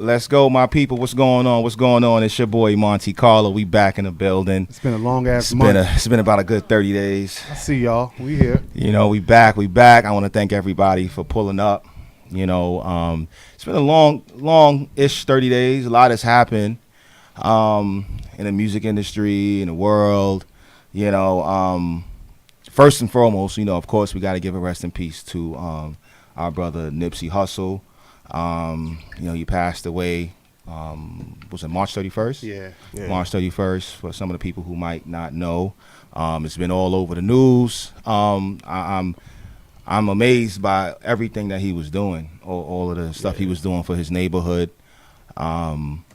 Let's go, my people. What's going on? What's going on? It's your boy Monte Carlo. We back in the building. It's been a long ass month. It's been about a good 30 days. I see y'all. We here. You know, we back. I want to thank everybody for pulling up. You know, it's been a long-ish 30 days. A lot has happened in the music industry, in the world. You know, first and foremost, you know, of course, we got to give a rest in peace to our brother Nipsey Hussle. You know, he passed away, was it March 31st? Yeah. March 31st, for some of the people who might not know. It's been all over the news. I'm amazed by everything that he was doing, all of the stuff he was doing for his neighborhood. And,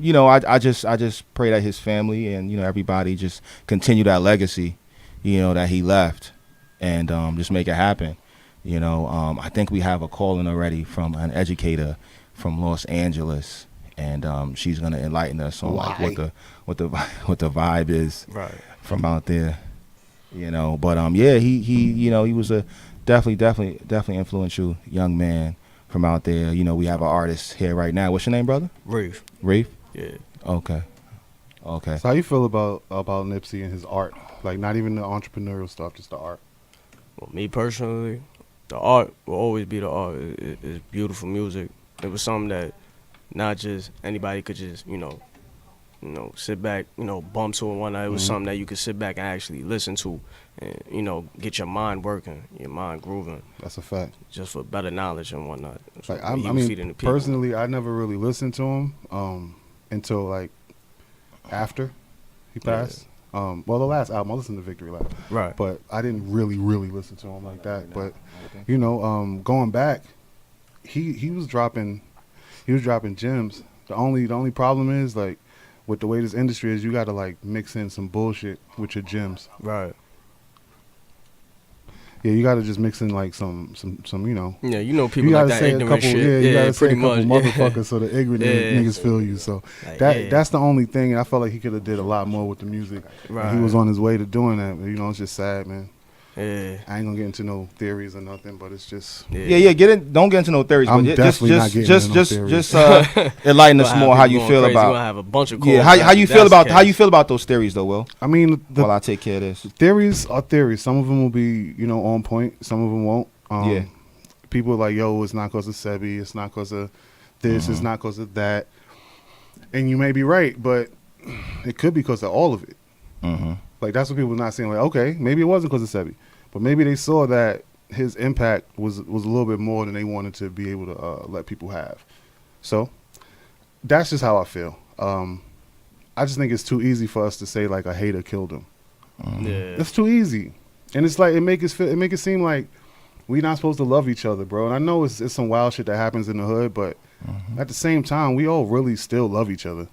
you know, I just pray that his family and, you know, everybody just continue that legacy, you know, that he left, and just make it happen. You know, I think we have a call-in already from an educator from Los Angeles, and she's gonna enlighten us on like what the vibe is from out there. You know, but yeah, he you know, he was a definitely influential young man from out there. You know, we have an artist here right now. What's your name, brother? Rafe. Yeah. Okay. So how you feel about Nipsey and his art? Like, not even the entrepreneurial stuff, just the art. Well, me personally, the art will always be the art. It's beautiful music. It was something that not just anybody could just, you know, sit back, you know, bump to and whatnot. It was something that you could sit back and actually listen to and, you know, get your mind working, your mind grooving. That's a fact. Just for better knowledge and whatnot. So like, I mean, personally, I never really listened to him until, like, after he passed. Well, the last album, I listened to Victory Lap. Right. But I didn't really listen to him like that. But, you know, going back, he was dropping gems. The only problem is, like, with the way this industry is, you got to, like, mix in some bullshit with your gems. Right. Yeah, you got to just mix in, like, some you know. Yeah, you know people like that ignorant shit. Yeah, you got to say a couple much. motherfuckers so the ignorant niggas feel you. So like, that's the only thing. And I felt like he could have did a lot more with the music. Right. He was on his way to doing that. But, you know, it's just sad, man. Yeah. I ain't gonna get into no theories or nothing, but it's just Don't get into no theories. I'm but definitely not getting into no theories. Just enlighten us more how you feel crazy. about. We're gonna have a bunch of how you feel about those theories though, Will? I mean, while I take care of this, theories are theories. Some of them will be, you know, on point. Some of them won't. People are like, yo, it's not because of Sebi. It's not because of this. It's not because of that. And you may be right, but it could be because of all of it. Like, that's what people are not saying. Like, okay, maybe it wasn't because of Sebi, but maybe they saw that his impact was a little bit more than they wanted to be able to let people have. So that's just how I feel. I just think it's too easy for us to say, like, a hater killed him. It's too easy, and it's like it make it seem like we not supposed to love each other, bro. And I know it's some wild shit that happens in the hood, but at the same time, we all really still love each other.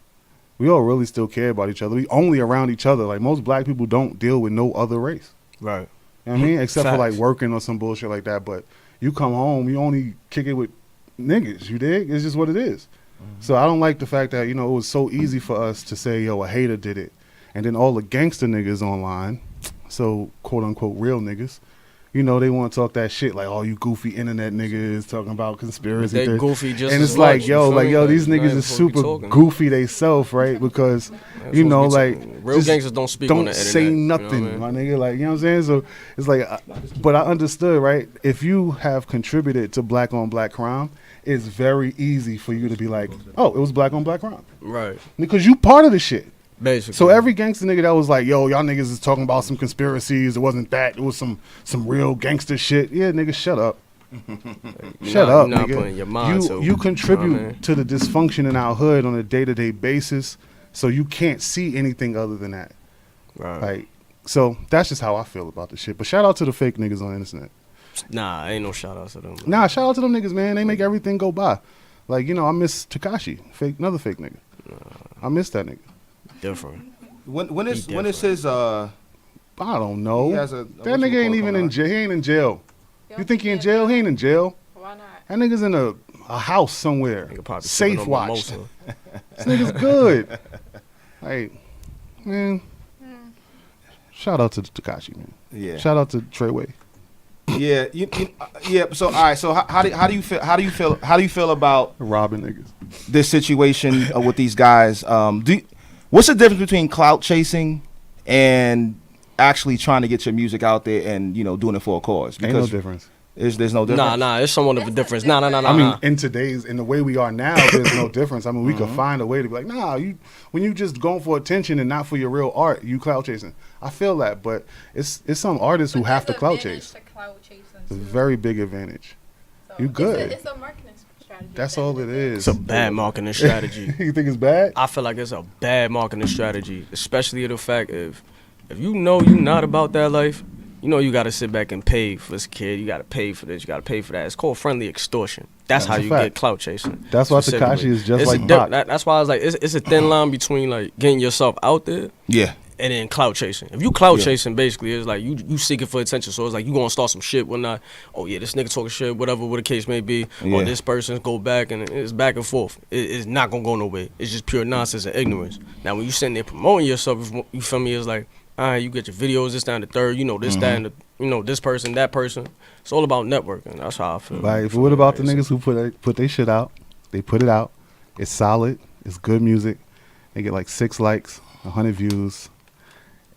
We all really still care about each other. We only around each other. Like, most black people don't deal with no other race. Right. You know what I mean? Except for, like, working or some bullshit like that. But you come home, you only kick it with niggas. You dig? It's just what it is. So I don't like the fact that, you know, it was so easy for us to say, yo, a hater did it. And then all the gangster niggas online, so quote-unquote real niggas, you know, they want to talk that shit like, oh, you goofy internet niggas talking about conspiracy theories. Goofy just and it's like, yo, these niggas is super goofy they self, right? Because, you know, like, real gangsters don't speak on the internet. Don't say nothing, you know my nigga. Like, you know what I'm saying? So it's like, but I understood, right? If you have contributed to black on black crime, it's very easy for you to be like, oh, it was black on black crime. Right. Because you part of the shit. Basically. So every gangster nigga that was like, yo, y'all niggas is talking about some conspiracies. It wasn't that. It was some real gangster shit. Yeah, nigga, shut up. Shut up, not nigga. putting your mind You contribute to the dysfunction in our hood on a day-to-day basis, so you can't see anything other than that. Right. Like, so that's just how I feel about the shit. But shout out to the fake niggas on the internet. Nah, ain't no shout out to them. Nah, shout out to them niggas, man. They make everything go by. Like, you know, I miss Tekashi, another fake nigga. I miss that nigga. Different. When is his I don't know. That nigga ain't even in jail. He ain't in jail. You think he in jail? He ain't in jail. Why not? That nigga's in a house somewhere. Safe watch. This nigga's good. Like, man. Shout out to Tekashi, man. Yeah. Shout out to Treyway. Yeah, yeah. So all right. So how do you feel? How do you feel about Robbing niggas. this situation with these guys? What's the difference between clout chasing and actually trying to get your music out there and doing it for a cause? Ain't no difference. There's no difference. Nah, it's somewhat of a difference. Nah. I mean, in the way we are now, there's no difference. I mean, we could find a way to be like, nah, when you just going for attention and not for your real art, you clout chasing. I feel that, but it's some artists who have to clout chase. It's a very big advantage. So You good. It's a marketing strategy. That's all it is. It's a bad marketing strategy. You think it's bad? I feel like it's a bad marketing strategy, especially the fact if you know you're not about that life, you got to sit back and pay for this kid. You got to pay for this. You got to pay for that. It's called friendly extortion. That's how a you fact. get clout chasing. That's why specifically. Tekashi is just It's like a Pac. that's why I was like, it's a thin line between like getting yourself out there Yeah. and then clout chasing. If you clout Yeah. chasing, basically, it's like you seeking for attention. So it's like you gonna start some shit, whatnot. Oh yeah, this nigga talking shit, whatever the case may be. Yeah. Or this person go back, and it's back and forth. It's not gonna go nowhere. It's just pure nonsense and ignorance. Now when you sitting there promoting yourself, you feel me? It's like, all right, you get your videos, this, that, and the third. This, that, and this person, that person. It's all about networking. That's how I feel. Like, what about the niggas who put their shit out? They put it out. It's solid. It's good music. They get like 6 likes, 100 views,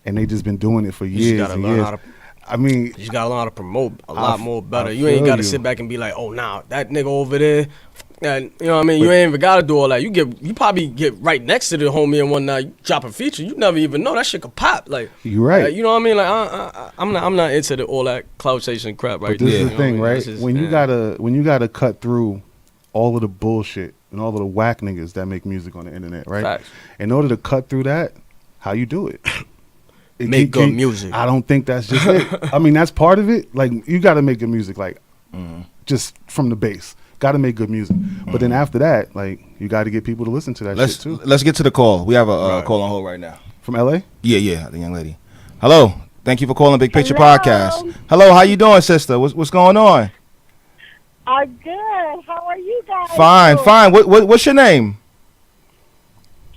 and they just been doing it for You just years gotta and learn years. how to. I mean, You just gotta learn how to promote a lot more better. I You ain't feel gotta you. sit back and be like, oh, nah, that nigga over there. And you know what I mean? You ain't even gotta do all that. You probably get right next to the homie and whatnot. You drop a feature, you never even know that shit could pop. Like you right. like, you know what I mean? Like I'm not into all that clout chasing crap right But this there. is the You know thing, what I mean? right? That's just- When yeah. you gotta cut through all of the bullshit and all of the whack niggas that make music on the internet, right? Facts. In order to cut through that, how you do it? Make good music. I don't think that's just it. I mean, that's part of it. Like, you got to make good music, like, just from the base. Got to make good music. But then after that, like, you got to get people to listen to that shit too. Let's get to the call. We have a Right. call on hold right now. From LA? Yeah, the young lady. Hello. Thank you for calling Big Picture Hello. Podcast. Hello, how you doing, sister? What's going on? I'm good. How are you guys? Fine, doing? fine. What's your name?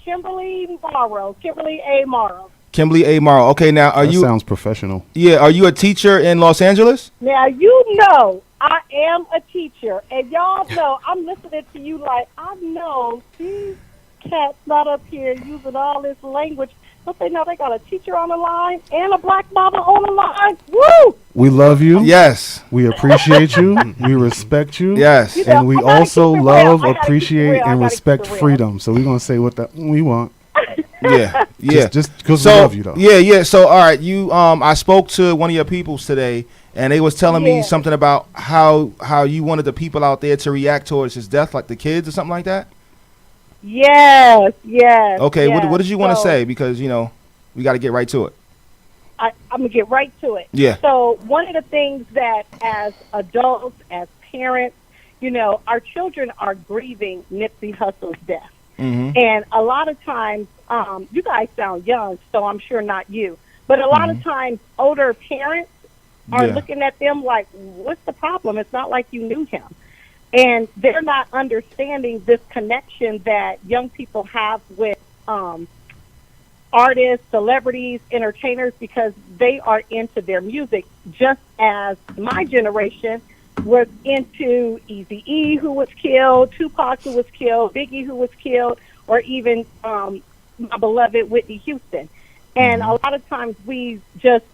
Kimberly Morrow. Kimberly A. Morrow. Kimberly A. Morrow. Okay, now are That you? sounds professional. Yeah, are you a teacher in Los Angeles? Now, you know I am a teacher, and y'all know I'm listening to you like I know these cats not up here using all this language. But they know they got a teacher on the line and a black mama on the line. Woo! We love you. Yes, We appreciate you. We respect you. yes. You know, And we I gotta also keep it real. love, I gotta keep it appreciate, real. I and gotta keep respect it real. freedom. So we're going to say what we want. Yeah, yeah. Just because So we love you, though. yeah. So all right, you I spoke to one of your peoples today, and they was telling me Yeah. something about how you wanted the people out there to react towards his death, like the kids or something like that. Yes, yes. Okay, yes. what did you want to So, say? Because we got to get right to it. I'm going to get right to it. Yeah. So one of the things that as adults, as parents, our children are grieving Nipsey Hussle's death. Mm-hmm. And a lot of times, you guys sound young, so I'm sure not you, but a lot of times older parents are Yeah. looking at them like, what's the problem? It's not like you knew him. And they're not understanding this connection that young people have with artists, celebrities, entertainers, because they are into their music, just as my generation was into Eazy-E, who was killed, Tupac, who was killed, Biggie, who was killed, or even my beloved Whitney Houston. And a lot of times we just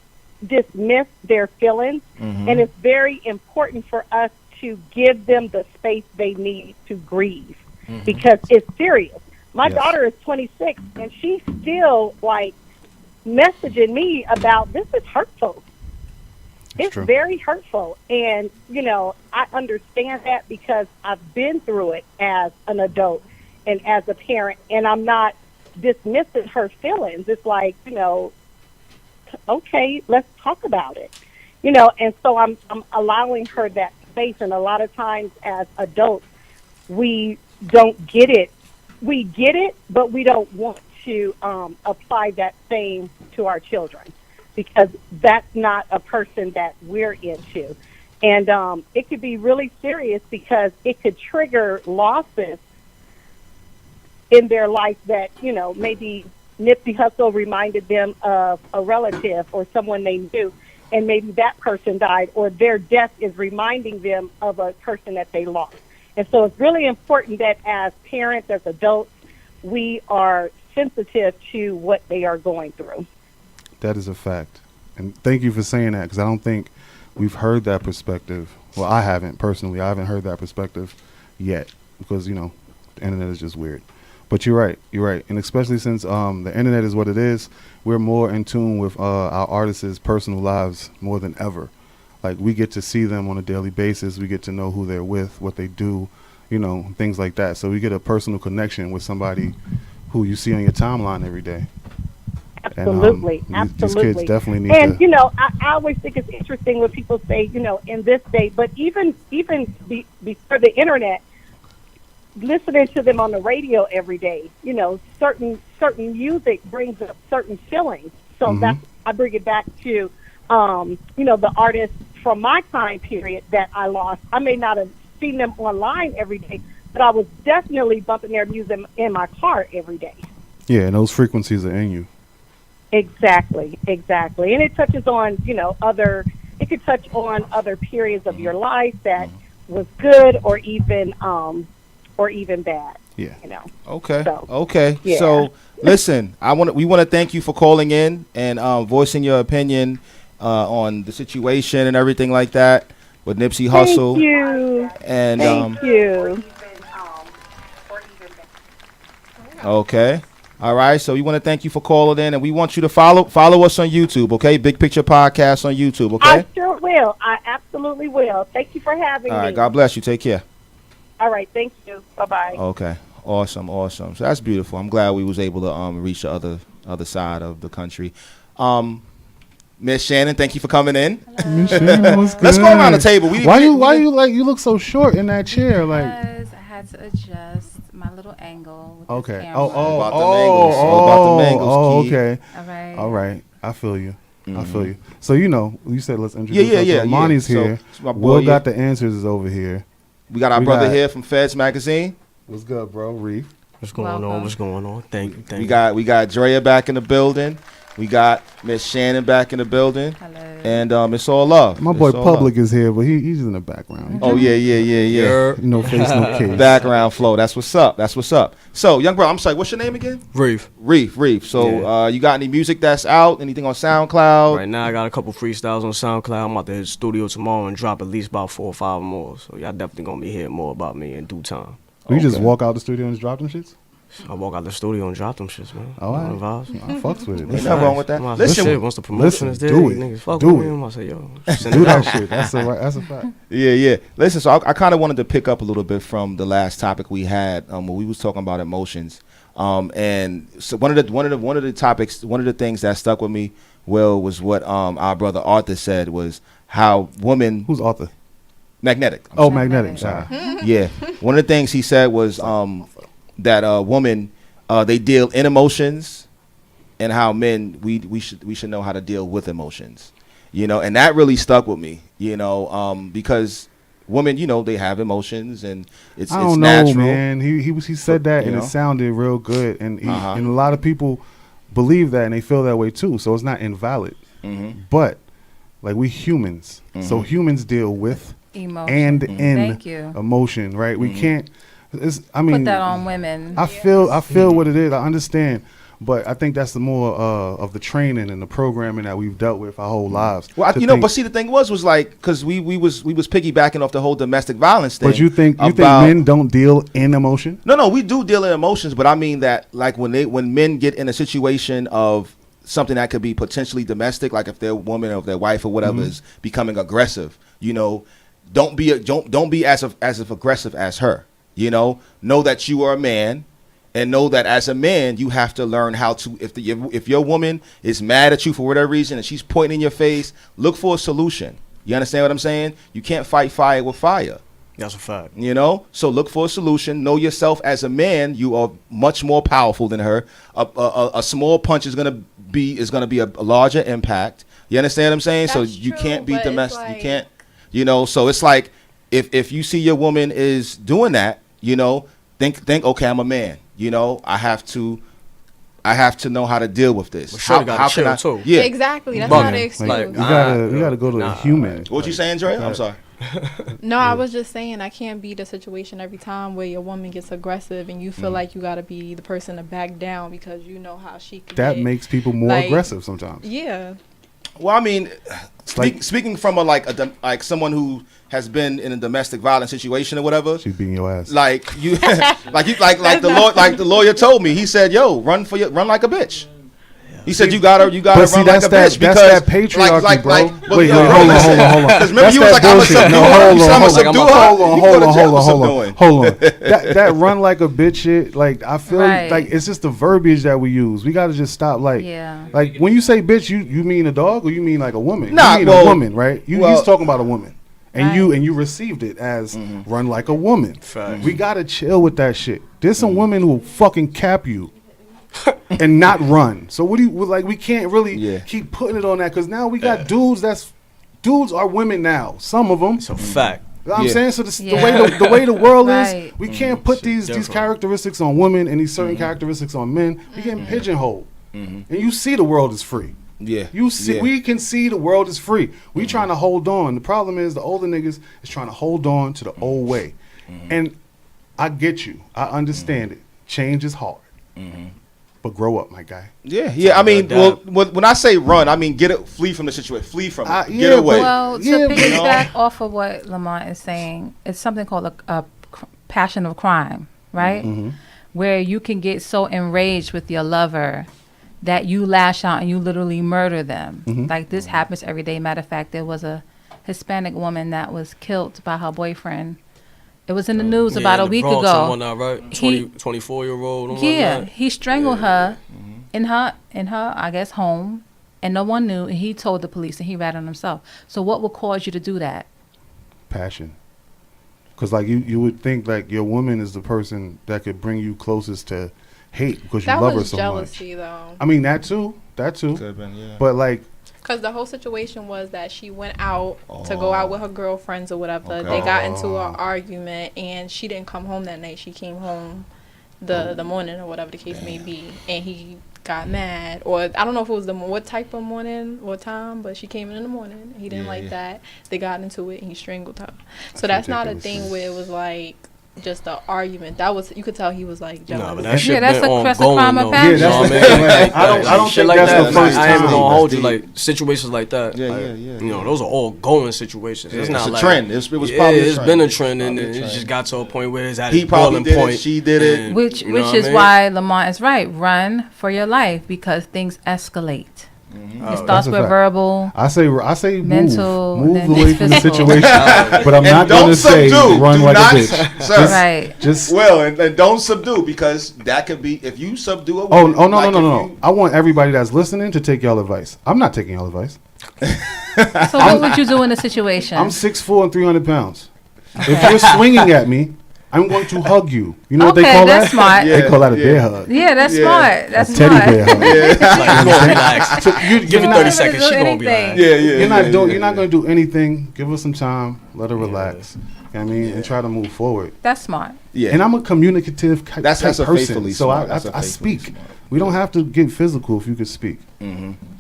dismiss their feelings, and it's very important for us to give them the space they need to grieve, because it's serious. My Yes. daughter is 26, and she's still, like, messaging me about, this is hurtful. It's true. very hurtful. And, I understand that because I've been through it as an adult and as a parent, and I'm not dismissing her feelings. It's like, okay, let's talk about it. And so I'm allowing her that space. And a lot of times as adults, we don't get it. We get it, but we don't want to apply that same to our children, because that's not a person that we're into. And it could be really serious because it could trigger losses in their life that, maybe Nipsey Hussle reminded them of a relative or someone they knew. and maybe that person died, or their death is reminding them of a person that they lost. And so it's really important that as parents, as adults, we are sensitive to what they are going through. That is a fact. And thank you for saying that, because I don't think we've heard that perspective. Well, I haven't personally. I haven't heard that perspective yet, because, you know, the internet is just weird. But you're right. You're right. And especially since the internet is what it is, we're more in tune with our artists' personal lives more than ever. Like, we get to see them on a daily basis. We get to know who they're with, what they do, you know, things like that. So we get a personal connection with somebody who you see on your timeline every day. Absolutely, and, absolutely. These kids definitely need and to. you know, I always think it's interesting when people say, you know, in this day, but even before the internet, listening to them on the radio every day, you know, certain music brings up certain feelings. So that's, I bring it back to, you know, the artists from my time period that I lost. I may not have seen them online every day, but I was definitely bumping their music in my car every day. Yeah, and those frequencies are in you. Exactly. And it touches on, you know, it could touch on other periods of your life that was good or even bad. Yeah. You know. Okay. So, okay. yeah. So listen, we want to thank you for calling in and voicing your opinion on the situation and everything like that with Nipsey Hussle. Thank you. And Thank you. Okay. All right. So we want to thank you for calling in, and we want you to follow us on YouTube. Okay. Big Picture Podcast on YouTube. Okay. I sure will. I absolutely will. Thank you for having All me. right. God bless you. Take care. All right. Thank you. Bye-bye. Okay. Awesome. So that's beautiful. I'm glad we was able to reach the other side of the country. Miss Shannon, thank you for coming in. Miss Shannon, what's good? Let's go around the table. Why you look so short in that chair? Like, because I had to adjust my little angle. With okay. This camera. About the Mangles. About the Mangles, Key. Okay. All right. I feel you. Mm-hmm. I feel you. So, you know, you said let's introduce Yeah. Monty's So, here. it's my boy, Will Got the Answers is over here. We got our brother here from Feds Magazine. What's good, bro? Reef. What's going Welcome. on? What's going on? Thank you. We got Drea back in the building. We got Miss Shannon back in the building. Hello. And it's all love. My It's boy all Public love. is here, but he's in the background. Oh yeah. No face, no case. Background flow. That's what's up. So, young bro, I'm sorry. What's your name again? Reef. Reef. So, Yeah. you got any music that's out? Anything on SoundCloud? Right now, I got a couple freestyles on SoundCloud. I'm about to hit the studio tomorrow and drop at least about 4 or 5 more. So y'all definitely gonna be hearing more about me in due time. We just Okay. walk out the studio and just drop them shits? I walk out the studio and drop them shits, man. All right. Vibes. I fucks with it. Ain't nothing wrong with that. Listen, Listen, once the promotion is there, do it. niggas fuck Do with it. me. I say, yo, send Do it that out. shit. That's a fact. Yeah. Listen, so I kind of wanted to pick up a little bit from the last topic we had when we was talking about emotions. And so one of the topics, one of the things that stuck with me, Will, was what our brother Arthur said was how women Who's Arthur? magnetic. Oh, Magnetic. Sorry. Yeah. One of the things he said was that women they deal in emotions, and how men we should know how to deal with emotions. You know, and that really stuck with me. You know, because women, you know, they have emotions, and it's I don't natural. know, man. He said that, You and know? it sounded real good, and Uh-huh. and a lot of people believe that, and they feel that way too. So it's not invalid. Mm-hmm. But like, we humans, so humans deal with Emotion. and in Thank you. emotion, right? We Mm-hmm. can't. I mean, Put that on women. I feel what it is. I understand, but I think that's the more of the training and the programming that we've dealt with our whole lives. Well, To you know, think- but see, the thing was like, because we was piggybacking off the whole domestic violence thing. but you think about- men don't deal in emotion? No, we do deal in emotions, but I mean that like when men get in a situation of something that could be potentially domestic, like if their woman or if their wife or whatever is becoming aggressive, you know, don't be as aggressive as her. You know that you are a man, and know that as a man you have to learn how to. If your woman is mad at you for whatever reason and she's pointing in your face, look for a solution. You understand what I'm saying? You can't fight fire with fire. That's a fact. You know, so look for a solution. Know yourself as a man. You are much more powerful than her. A small punch is gonna be a larger impact. You understand what I'm saying? So That's you true, can't be but it's domestic. You like- can't. You know, so it's like if you see your woman is doing that, you know, think okay, I'm a man. You know, I have to I have to know how to deal with this. But shorty gotta chill, too. Yeah. Exactly. That's Bugging. not an Like, excuse. you gotta go to a human. What you saying, Dre? I'm sorry. No, I was just saying I can't be the situation every time where your woman gets aggressive and you feel like you gotta be the person to back down because you know how she can. That get. makes people more Like, aggressive sometimes. Yeah. Well, I mean, Like- speaking from like someone who has been in a domestic violence situation or whatever. She's beating your ass. Like you, like the lawyer told me. He said, "Yo, run like a bitch." He said, "You gotta But see, run like that's a that- bitch that's because that patriarchy, bro. well, Wait, yo, hold on. Because remember That's you was that like, "I'm a bullshit. subdue No, her." You said, "I'm a hold on. subdue Like, her." Hold You on, go to jail for hold subduing. on. That run like a bitch shit. Like I feel Right. like it's just the verbiage that we use. We gotta just stop. Like, Yeah. like when you say bitch, you mean a dog or you mean like a woman? Nah, you mean well- a woman, right? He's talking about a woman, and Right. you received it as run like a woman. Facts. We gotta chill with that shit. There's some women who will fucking cap you. And not run. So what do you like? We can't really keep putting it on that because now we got dudes. Dudes are women now. Some of them. It's a fact. You know what I'm saying? So Yeah. the way the world Right. is, we can't put these different. characteristics on women and these certain characteristics on men. We getting pigeonholed, and you see the world is free. Yeah, You see, yeah. we can see the world is free. We trying to hold on. The problem is the older niggas is trying to hold on to the old way, and I get you. I understand it. Change is hard, but grow up, my guy. Yeah. I mean, well, when I say run, I mean flee from the situation, flee from it, yeah, get away. Well, to Yeah, but- piggyback off of what Lamont is saying, it's something called a passion of crime, right? Where you can get so enraged with your lover that you lash out and you literally murder them. Like this happens every day. Matter of fact, there was a Hispanic woman that was killed by her boyfriend. It was in the news about a week ago. Right? He- 24-year-old. Yeah, he strangled her in her I guess home, and no one knew. And he told the police, and he ratted himself. So what would cause you to do that? Passion. Because like you would think like your woman is the person that could bring you closest to hate because you That love her was so jealousy, much. though. I mean that too. Could've been, yeah. But like Because the whole situation was that she went out to go out with her girlfriends or whatever. They got into an argument, and she didn't come home that night. She came home the morning or whatever the case may be, and he got mad. Or I don't know if it was what type of morning or time, but she came in the morning. He didn't like that. They got into it, and he strangled her. So that's not a thing where it was like just an argument. That was, you could tell he was like jealous. Nah, but that shit Yeah, that's been a ongoing, crime of though. passion. You know what I mean? Right. I don't shit think like that's that. the first I ain't even time. gonna hold you. That's Like situations like that. Yeah, like, yeah. You know, those are all going situations. It's not a like trend. It was yeah, probably a it's trend. been a trend, and Probably a it trend. just got to a point where it's at He its probably boiling did it, point. she did it. and, Which you know which what I is mean? why Lamont is right. Run for your life because things escalate. Oh, It starts That's a with fact. verbal. I say Mental, move then away from the physical. situation. But I'm And not don't gonna say subdue. run Do like not, a bitch. sir. Right. Just Well, and don't subdue because that could be if you subdue a oh woman. no like no. I want everybody that's listening to take y'all advice. I'm not taking y'all advice. So what would you do in a situation? I'm 6'4" and 300 pounds. If you're swinging at me, I'm going to hug you. You know what they Okay, call that's that? smart. They call that a bear hug. Yeah, that's Yeah. smart. That's A teddy smart. bear hug. Like, you gonna relax. So you, Give it you're 30 not, seconds. She gonna be anything. like, Yeah, you're not doing. You're not going to do anything. Give her some time. Let her relax. You know what I mean, and try to move forward. That's smart. Yeah, And I'm a communicative That's type a person, faithfully so smart. I That's a faithfully speak. smart. We don't have to get physical if you could speak.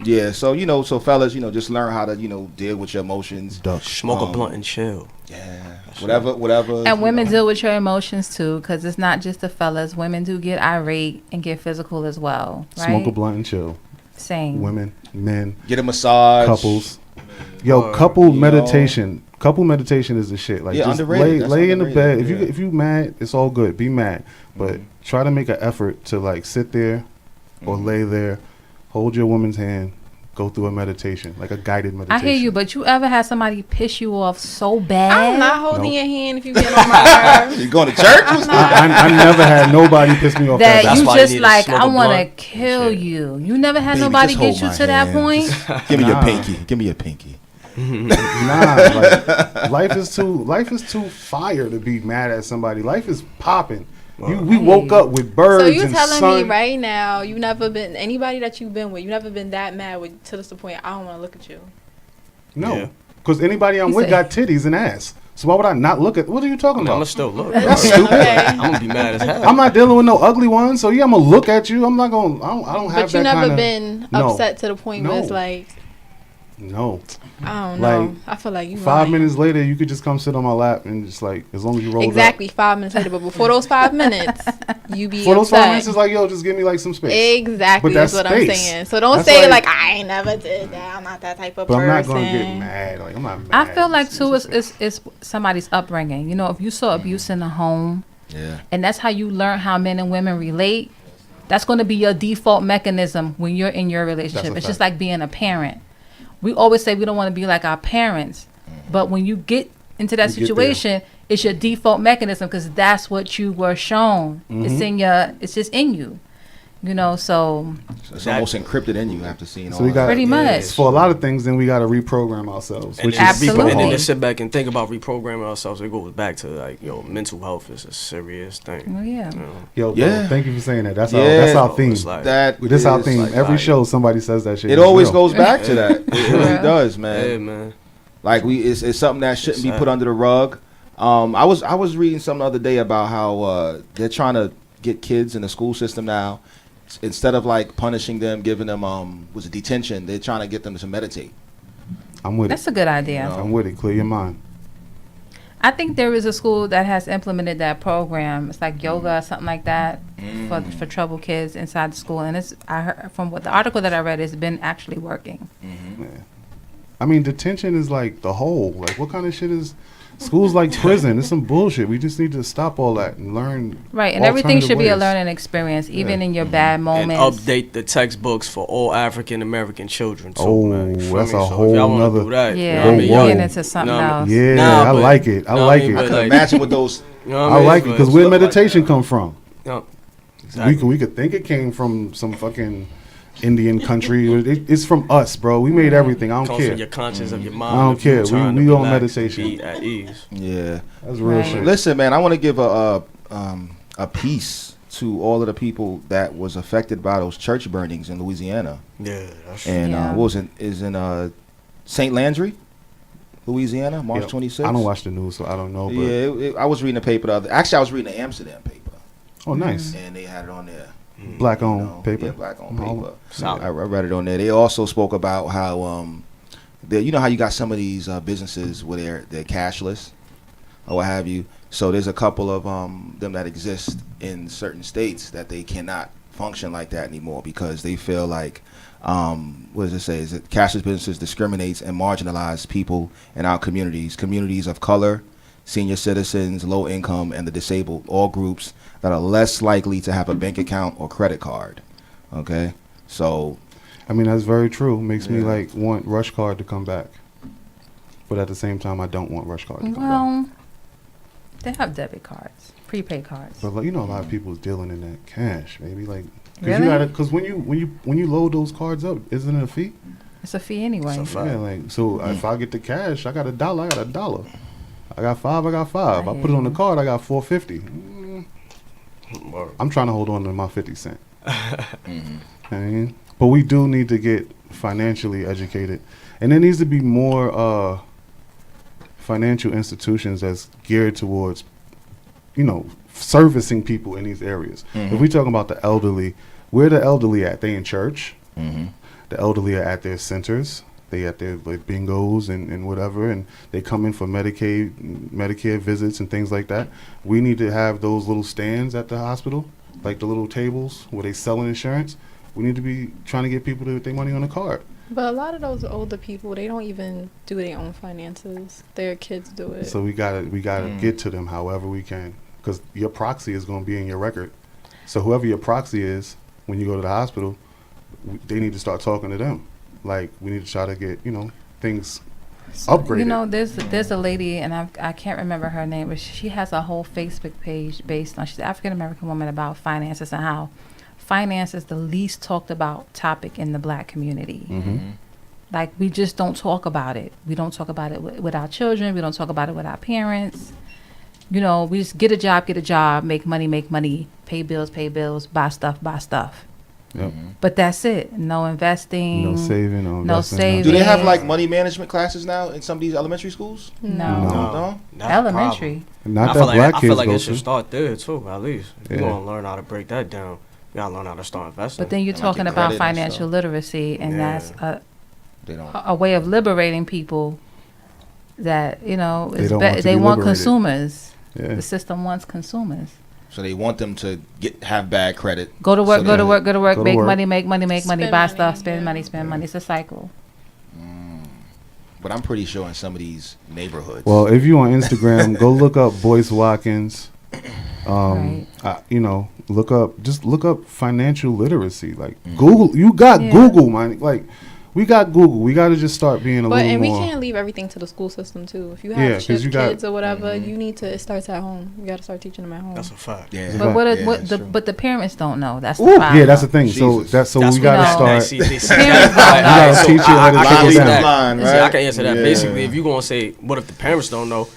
yeah. So so fellas, just learn how to deal with your emotions. Duck. smoke a blunt and chill. Yeah, whatever. And women deal with your emotions too, because it's not just the fellas. Women do get irate and get physical as well, right? Smoke a blunt and chill. Same. Women, men, Get a massage. couples. Yo, couple meditation. Couple meditation is the shit. Like Yeah, just underrated. That's lay in the bed. underrated. If you mad, it's all good. Be mad, but try to make an effort to like sit there or lay there, hold your woman's hand, go through a meditation, like a guided I meditation. hear you, but you ever had somebody piss you off so bad? I'm not holding Nope. your hand if you get on my nerves. You going to church? I never had nobody piss me off. that That's you why you just need to like, smoke I a want to blunt. kill you. You never had Baby, nobody just get hold you my to that hand. point? Give me your Nah. pinky. Give me your pinky. Nah, like, life is too fire to be mad at somebody. Life is popping. We woke up with birds So you and telling sun. me right now you never been anybody that you've been with, you never been that mad to the point I don't want to look at you. No, Yeah. because anybody I'm He with said- got titties and ass. So why would I not look at? What are you talking I'm gonna about? still look. That's stupid. I'm gonna be mad as hell. I'm not dealing with no ugly ones, so yeah, I'm gonna look at you. I'm not gonna. I don't have But you that never kind of. been No. upset to the point where it's No. like, No. I don't know. Like, I feel like you 5 lying. minutes later, you could just come sit on my lap and just like, as long as you roll Exactly 5 minutes later, but before those 5 minutes, you be For those upset. 5 minutes, it's like, yo, just give me like some space. Exactly, But that's that's what I'm space. saying. So don't That's say like- I ain't never did that. I'm not that type of But I'm person. not gonna get mad. Like I'm not mad. I feel like too It's just- it's somebody's upbringing. You know, if you saw abuse in the home, Yeah. and that's how you learn how men and women relate, that's going to be your default mechanism when you're in your relationship. That's a It's just fact. like being a parent. We always say we don't want to be like our parents, but when you get into that You get there. situation, it's your default mechanism because that's what you were shown. It's Mm-hmm. in your, it's just in you, you know. So So it's almost encrypted in you after seeing all So we that. got pretty much. for a lot of things. Then we got to reprogram ourselves, And which then, is Absolutely. and then hard. to sit back and think about reprogramming ourselves, it goes back to like, yo, mental health is a serious thing. well, yeah. You know? Yo, bro, Yeah. thank you for saying that. That's Yeah. our theme. It's like- That This our is theme. like- Every like- show, somebody says that shit. It It's always real. goes back to that. It really Yeah. does, man. Yeah, man. Like it's something that shouldn't be It's put sad. under the rug. I was reading something the other day about how they're trying to get kids in the school system now. Instead of like punishing them, giving them was a detention, they're trying to get them to meditate. I'm with That's it. a good idea. I'm with it. Clear your mind. I think there is a school that has implemented that program. It's like yoga or something like that for troubled kids inside the school. And it's I heard from what the article that I read, it's been actually working. Yeah. I mean, detention is like the whole. Like, what kind of shit is school's like prison? It's some bullshit. We just need to stop all that and learn. Right, and everything should be a alternative ways. learning experience, even Yeah. in your bad And moments. update the textbooks for all African American children too, Oh, man. You feel that's me? a So whole if y'all wanna nother- do that, Yeah, you know what I mean? whoa. Y'all- getting into something you know what I else. mean? Yeah, Nah, I but- like it. I know what like I mean? it. I But can like- imagine what those. You know what I mean? like it But because it's where stuff like meditation that. come from? Yeah, exactly. We could think it came from some fucking Indian country. It's from us, bro. We made everything. I don't Comes from your care. conscience of your mind. I don't if you're care. We- trying to we on relax and meditation. be at ease. Yeah. That's real Right. shit. Listen, man, I want to give a piece to all of the people that was affected by those church burnings in Louisiana. Yeah, that's And Yeah. what was it? Is in St. Landry, Louisiana, March Yeah, 26th. I don't watch the news, so I don't know. But Yeah, I was reading the paper. Actually, I was reading the Amsterdam paper, oh, nice. and they had it on there. Black you owned know. paper. Yeah, black owned Oh, paper. solid. I read it on there. They also spoke about how you know how you got some of these businesses where they're cashless or what have you. So there's a couple of them that exist in certain states that they cannot function like that anymore because they feel like what does it say? Is it cashless businesses discriminates and marginalize people in our communities of color, senior citizens, low income, and the disabled, all groups that are less likely to have a bank account or credit card. Okay, so I mean, that's very true. Makes me Yeah. like want Rush Card to come back, but at the same time, I don't want Rush Card to come back. Well, they have debit cards, prepaid cards. But like, you know, a lot of people is dealing in that cash, maybe like because Really? you gotta because when you load those cards up, isn't it a fee? It's a fee anyway. It's a fact. Yeah, like so if I get the cash, I got $1, I got $1. I got $5, I got $5. I put it on the card, I got $4.50. Word. I'm trying to hold on to my 50 cent. I mean, but we do need to get financially educated, and there needs to be more financial institutions that's geared towards, you know, servicing people in these areas. If we talking about the elderly, where the elderly at? They in church. The elderly are at their centers. They at their like bingos and whatever, and they come in for Medicare visits and things like that. We need to have those little stands at the hospital, like the little tables where they selling insurance. We need to be trying to get people to put their money on a card. But a lot of those older people, they don't even do their own finances. Their kids do it. So we gotta get to them however we can, because your proxy is going to be in your record. So whoever your proxy is, when you go to the hospital, they need to start talking to them. Like we need to try to get things upgraded. You know, there's a lady, and I can't remember her name, but she has a whole Facebook page based on, she's an African American woman, about finances and how finance is the least talked about topic in the black community. Like we just don't talk about it. We don't talk about it with our children. We don't talk about it with our parents. You know, we just get a job, make money, pay bills, buy stuff. Yep. But that's it. No investing. No saving. No No investing, saving. Do they have like money management classes now in some of these elementary schools? No. No. That's Elementary. Not I that feel like black I kids feel like go it should to. start there too. At least Yeah. you gonna learn how to break that down. You gotta learn how to start investing. But then you're And like talking your about credit and financial stuff. literacy, and Yeah. that's They don't. a way of liberating people that, you know, They is don't be- want to they be want liberated. consumers. Yeah. The system wants consumers. So they want them to have bad credit. Go to work, So go to they- work, go to work, Go to make work. money, make money, make money, Spend buy money, stuff, spend yeah. money, spend money. It's a cycle. But I'm pretty sure in some of these neighborhoods. Well, if you on Instagram, go look up Boyce Watkins. Right. Look up financial literacy. Like Google, you got Yeah. Google, man. Like we got Google. We got to just start being a But little and we more. can't leave everything to the school system too. If you Yeah, have 'cause kids you got- or whatever, you need to. It starts at home. You got to start teaching them at home. that's a fact. yeah. But what? Yeah, What? that's The, true. but the parents don't know. That's the Ooh, problem. yeah, that's the thing. So Jesus. that's so That's we what- got to No. start. See, Parents that- don't alright, know. alright, so Teach you how to I take can it answer down. that. Line, See, right? I can answer that. Yeah. Basically, if you gonna say, what if the parents don't know?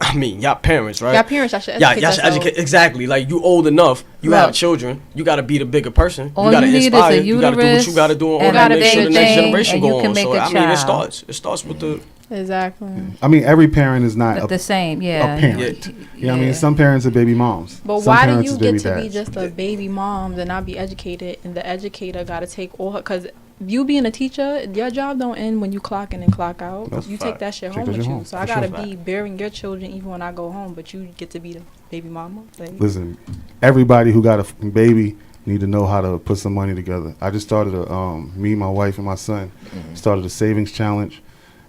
I mean, y'all parents, right? Y'all parents, y'all should Yeah, educate y'all should yourself. educate. Exactly. Like, you old enough, you Look. have children, you got to be the bigger person. All you got to you need is inspire. a You got to do what you uterus got to do in order and to a make sure the big next thing, generation and you go can on. make So, a I mean, child. it starts with the. Exactly. I mean, every parent is not But the same, yeah. a parent. You know what I mean? Some parents are baby moms. But Some why do parents you is baby get to be dads. just a baby mom and not be educated, and the educator got to take all her? Because you being a teacher, your job don't end when you clock in and clock out. That's you fact. take that shit Take home that with shit you. home, So for I gotta sure. be bearing your children even when I go home, but you get to be the baby mama. Like, Listen, everybody who got a fucking baby need to know how to put some money together. I just started me, my wife, and my son started a savings challenge.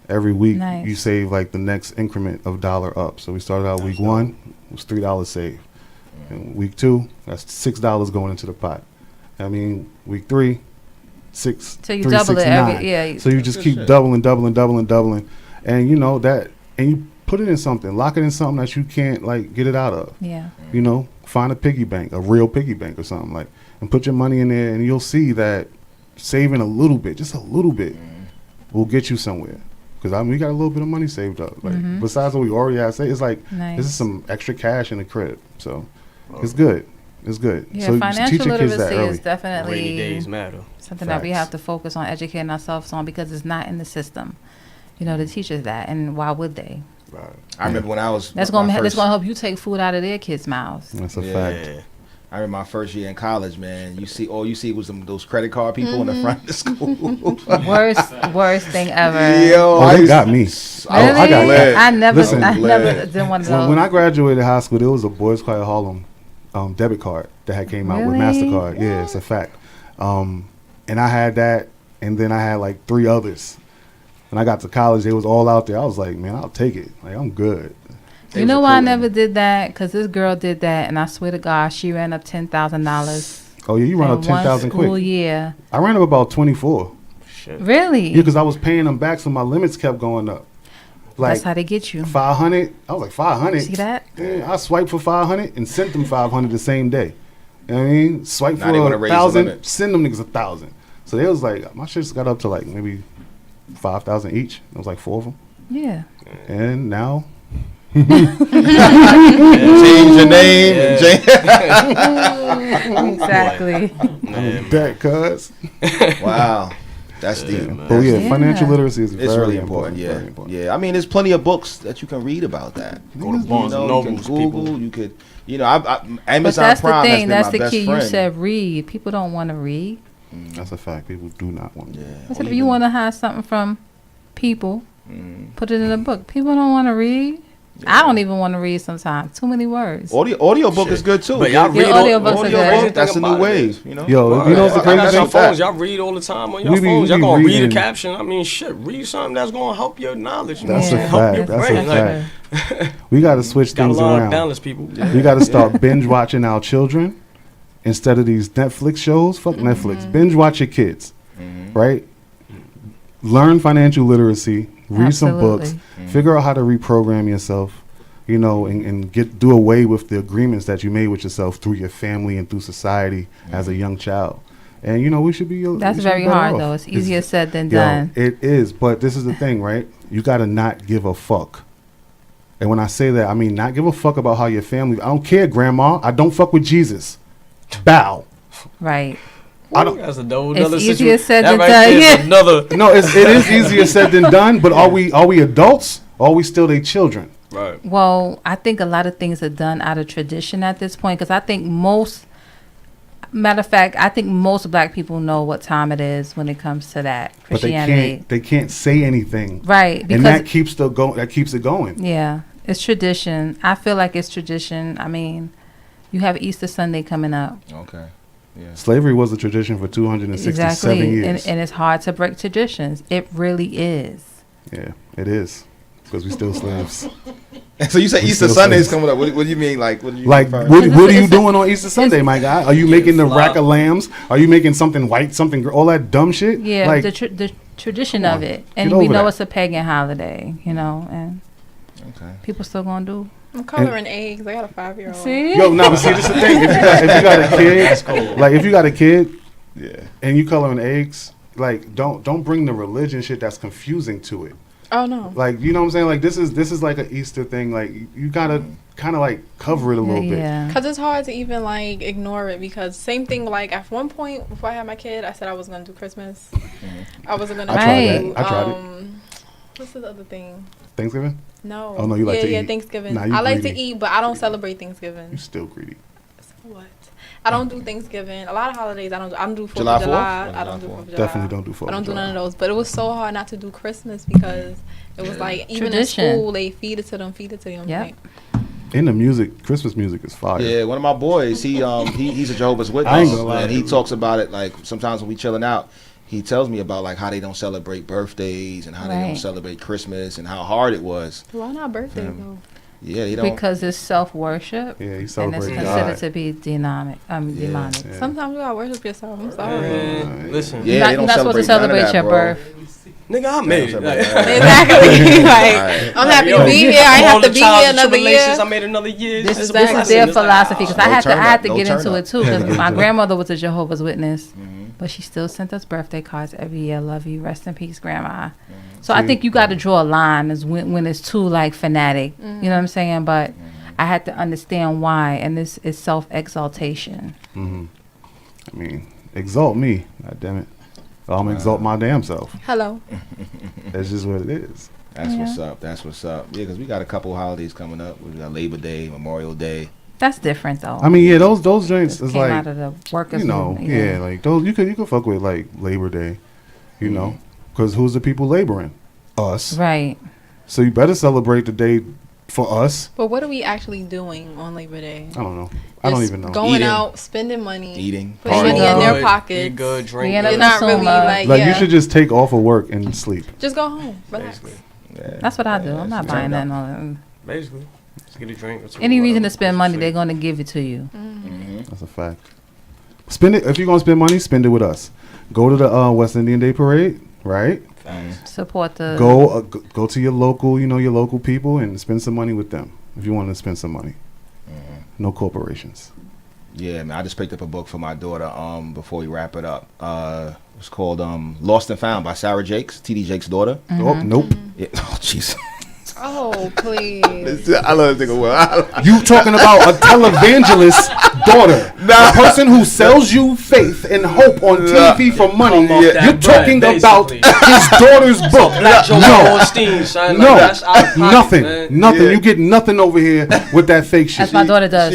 Every week Nice. you save like the next increment of $1 up. So we started out week one, it was $3 saved. And week two, that's $6 going into the pot. I mean, week three, six. So you three, double six, it every- nine. yeah. So you just Good keep shit. doubling, and you know that, and you put it in something, lock it in something that you can't like get it out of. Yeah. You know, find a piggy bank, a real piggy bank or something like, and put your money in there, and you'll see that saving a little bit, just a little bit, will get you somewhere. Because I mean, we got a little bit of money saved up. Like besides what we already have saved, it's like Nice. this is some extra cash in the crib. So it's good. It's good. Yeah, so financial teach your kids that literacy early. is definitely Rainy days matter. something that we Facts. have to focus on educating ourselves on because it's not in the system. You know, to teach us that, and why would they? Right. I remember when I was. That's my gonna first- help you take food out of their kids' mouths. That's a Yeah. fact. I remember my first year in college, man. All you see was those credit card people in the front of the school. Worst thing ever. Yo, Oh, they used- got me. I Really? got glad. I never, Listen, I glad. never did one of those. When I graduated high school, there was a Boys Quiet Harlem debit card that had came out with Really? MasterCard. Yeah, it's a fact. And I had that, and then I had like 3 others. When I got to college, they was all out there. I was like, man, I'll take it. Like, I'm good. You know why I never did that? Because this girl did that, and I swear to God, she ran up $10,000 Oh, yeah, you run in up 10,000 one school quick. year. I ran up about 24. Shit. Really? Yeah, because I was paying them back, so my limits kept going up. Like That's how they get you. 500. I was like, 500? See that? Yeah, I swiped for 500 and sent them 500 the same day. You know what I mean? Swipe Now they wanna for raise the 1,000, limit. send them niggas 1,000. So they was like, my shit's got up to like maybe 5,000 each. It was like 4 of them. Yeah. And now, Change your name. Yeah. Exactly. I'm dead, cuz. Wow, that's deep. Oh, yeah, Yeah. financial literacy is It's very really important. Yeah, Very important. yeah. I mean, there's plenty of books that you can read about that. Go to Barnes and you Nobles, can Google. people. You could, Amazon But that's the Prime. thing. That's has the been my key. best You friend. said read. People don't want to read. That's a fact. People do not want to. Yeah. I said, if you want to have something from people, Mm. put it in a book. People don't want to read. I don't even want to read sometimes. Too many words. Audio book is good too. But y'all Yeah, read audiobooks all, are Audio good. book, that's a new wave. You know. Yo, you know what's the I crazy got thing? your phones. Y'all read all the time on your We be- phones. we Y'all be gonna read a reading. caption. I mean, shit. Read something that's gonna help your knowledge. That's man. a Help fact. your That's brain. a Like, fact. We got to switch gotta things learn to around. balance people. We got to start binge watching our children instead of these Netflix shows. Fuck Netflix. Binge watch your kids, right? Learn financial literacy. Read some books. Absolutely. Figure out how to reprogram yourself. You know, and do away with the agreements that you made with yourself through your family and through society as a young child. And you know, we should be. That's we should be very better hard, off. though. It's easier said than Yo, done. it is, but this is the thing, right? You got to not give a fuck. And when I say that, I mean not give a fuck about how your family. I don't care, Grandma. I don't fuck with Jesus. Bow. Right. I don't. That's another It's easier situation. said That than right done, there is yeah. another. No, it is easier said than done. But are we adults? Or are we still their children? Right. Well, I think a lot of things are done out of tradition at this point because I think matter of fact, I think most black people know what time it is when it comes to that But Christianity. they can't say anything. Right, And because that keeps it going. yeah, it's tradition. I feel like it's tradition. I mean, you have Easter Sunday coming up. Okay. Yeah. Slavery was a tradition for 267 Exactly, years. and it's hard to break traditions. It really is. Yeah, it is. Because we still slaves. So you say We Easter still Sunday is slaves. coming up. What do you mean? Like, what do you Like, referring what to? are you It's- doing on Easter Sunday, my guy? Are you making the flop. rack of lambs? Are you making something white, something all that dumb shit? Yeah, Like, the tradition come of on, it, get and we over know that. it's a pagan holiday, you know, and Okay. people still gonna do. I'm coloring eggs. I got a 5-year-old. See, yo, nah, but see, this is the thing. If you got a kid, like if you got a kid Yeah. and you coloring eggs, like don't bring the religion shit that's confusing to it. Oh no. Like, you know what I'm saying? Like this is like an Easter thing. Like you gotta kind of like cover it a little bit. yeah. Cause it's hard to even like ignore it because same thing like at one point before I had my kid I said I was gonna do Christmas. I wasn't gonna I tried do that. I tried it. what's the other thing? Thanksgiving? No. Oh, no, you like to yeah, eat. Thanksgiving. Nah, you I like to greedy. eat, but I don't celebrate You Thanksgiving. still greedy. What? I don't do Thanksgiving. A lot of holidays I don't do 4th July of 4th? July. Or I don't do July 4th of July. Definitely don't do 4th I don't of do none of July. those. But it was so hard not to do Christmas because it was like even Tradition. in school they feed it to them. Yep. Like, In the music, Christmas music is fire. Yeah, one of my boys, he's a Jehovah's I ain't Witness, gonna lie. and he talks about it like sometimes when we chilling out. He tells me about like how they don't celebrate birthdays and how they don't Right. celebrate Christmas and how hard it was. why not birthdays Fam. though? Yeah, they don't. Because it's self worship, Yeah, he and it's celebrates considered God. to be demonic. Demonic. Yeah. Sometimes you gotta worship yourself. I'm sorry. Man, listen, Yeah, they don't You're not supposed to celebrate none of celebrate that, your bro. birth. nigga, I made it. Like, Exactly. like Right. I'm happy yo, to be here. I all have to the be trials here and another year. tribulations, I made another year. This, Exactly. this is their philosophy because No I had turn to up, get no into turn it up. too because my turn up. grandmother was a Jehovah's Witness, but she still sent us birthday cards every year. Love you, rest in peace, Grandma. So I See? think you got to draw a line is when it's too like fanatic. You know what I'm saying? But I had to understand why, and this is self exaltation. I mean, exalt me. God damn it. I'm gonna exalt my damn self. Hello. That's just what it is. That's what's up. That's what's up. Yeah, because we got a couple holidays coming up. We got Labor Day, Memorial Day. That's different though. I mean, yeah, those joints is Came like, out of the workers. you know, movement, yeah, like those you could fuck with like Labor Day, you know, because who's the people laboring? Us. Right. So you better celebrate the day for us. But what are we actually doing on Labor Day? I don't know. I don't Just even know. Going Eating. out, spending money, Eating, putting partying. money in their Good, pockets. eat good, drink We end good. You're not really Consumer. like, Like yeah. you should just take off of work and sleep. just go home, relax. Basically, Yeah. That's what I do. I'm not buying that. No. basically, just get a drink. Or two, Any reason whatever, to spend go money, sleep. they're going to give it to you. That's a fact. Spend it if you're gonna spend money. Spend it with us. Go to the West Indian Day Parade, right? Support the. Go to your local, your local people, and spend some money with them if you want to spend some money. No corporations. Yeah, man. I just picked up a book for my daughter. Before we wrap it up, it's called "Lost and Found" by Sarah Jakes, T.D. Jakes' daughter. Oh nope. Yeah. Oh, jeez. Oh, please. I love this nigga. Well, You talking about a televangelist daughter? The person who sells you faith and hope on TV for money. Come off that You're talking bread, about basically. his daughter's book. Black Joe No, Osteen, son. no, Like, that's out of pocket, nothing, man. nothing. Yeah. You get nothing over here with that fake shit. As my daughter does.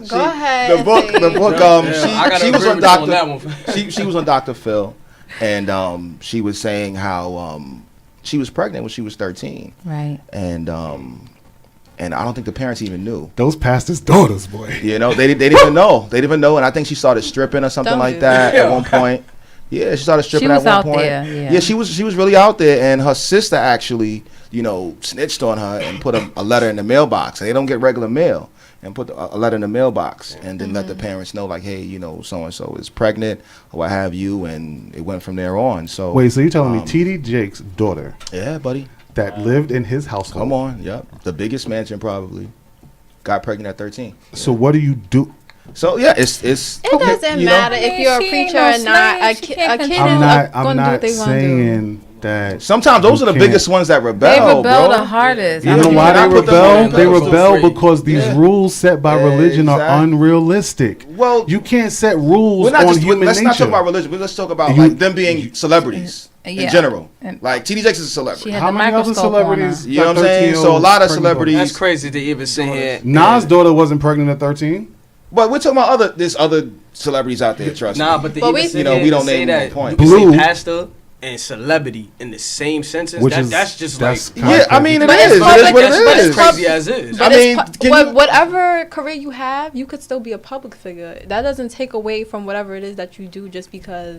Go ahead. The book. I gotta She was agree on with you on Doctor. that one. She was on Dr. Phil, and she was saying how she was pregnant when she was 13, Right. and I don't think the parents even knew. Those pastors' daughters, boy. You know, they didn't even know. They didn't even know, and I think she started stripping or something Don't like do that that. at one point. Yeah, she started stripping was at one out point. there, yeah. she was really out there, and her sister actually, snitched on her and put a letter in the mailbox. They don't get regular mail, and put a letter in the mailbox, and then let the parents know, like, hey, so and so is pregnant or what have you, and it went from there on. So Wait, so you're telling me T.D. Jakes' daughter yeah, buddy, that lived in his household? come on, yep, the biggest mansion probably, got pregnant at 13. So what do you do? So yeah, it's It doesn't matter if you're a She ain't preacher no or not. slave. She can't A kid control is I'm gonna do not what they want to do. saying that. Sometimes those You are the can't- biggest ones that They rebel, rebel bro. the hardest. You I know don't why even- they I put them on rebel? They pedestal. rebel Free. because these Yeah. rules set by religion are Exactly. unrealistic. Well, You can't set rules we're not on just, human let's nature. not talk about religion, but let's talk about You- like them being celebrities Yeah. in general. And- Like TD Jakes is a celebrity. She had How the many other microscope on her. celebrities? You know what I'm saying? So a lot of celebrities. That's crazy to even sit here. Nas' daughter wasn't pregnant at 13. But we're talking about there's other celebrities out there. Trust Nah, me. but, But we- you we don't name them on point. You can Blue- say pastor and celebrity in the same sentence. Which That's just that's like. kinda Yeah, I mean it But is. it's It is public- what that's, it that's is. crazy as is. I mean, can you- whatever career you have, you could still be a public figure. That doesn't take away from whatever it is that you do just because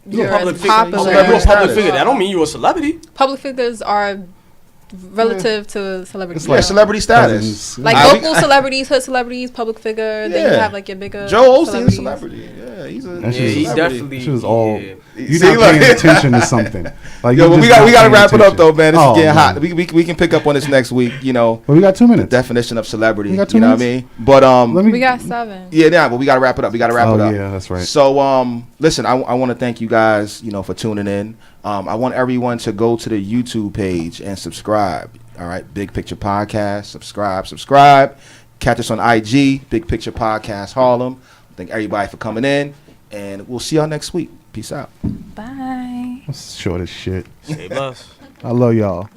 You're you're a public as figure. popular. You're a public Status. figure. That don't mean you're a celebrity. Public figures are relative to celebrities. It's Yeah, like celebrity status. cousins. Like I- local celebrities, hood celebrities, public figure. Then you Yeah. have like your bigger. Joe Osteen's a celebrities. celebrity. Yeah, he's a That Yeah, shit was- he celebrity. definitely. She was all. yeah. You're See, not like- paying attention to something. Like Yo, you're but we just got not to paying wrap it up attention. though, man. This Oh, is getting man. hot. We can pick up on this next week. You know, Well, we got 2 minutes. definition of celebrity. We got 2 You know what I minutes? mean? But Let me. We got 7. yeah, but we got to wrap it up. We got to wrap it Oh up. yeah, that's right. So, listen, I want to thank you guys, for tuning in. I want everyone to go to the YouTube page and subscribe. All right, Big Picture Podcast. Subscribe. Catch us on IG, Big Picture Podcast Harlem. Thank everybody for coming in, and we'll see y'all next week. Peace out. Bye. That's short as shit. Save us. I love y'all.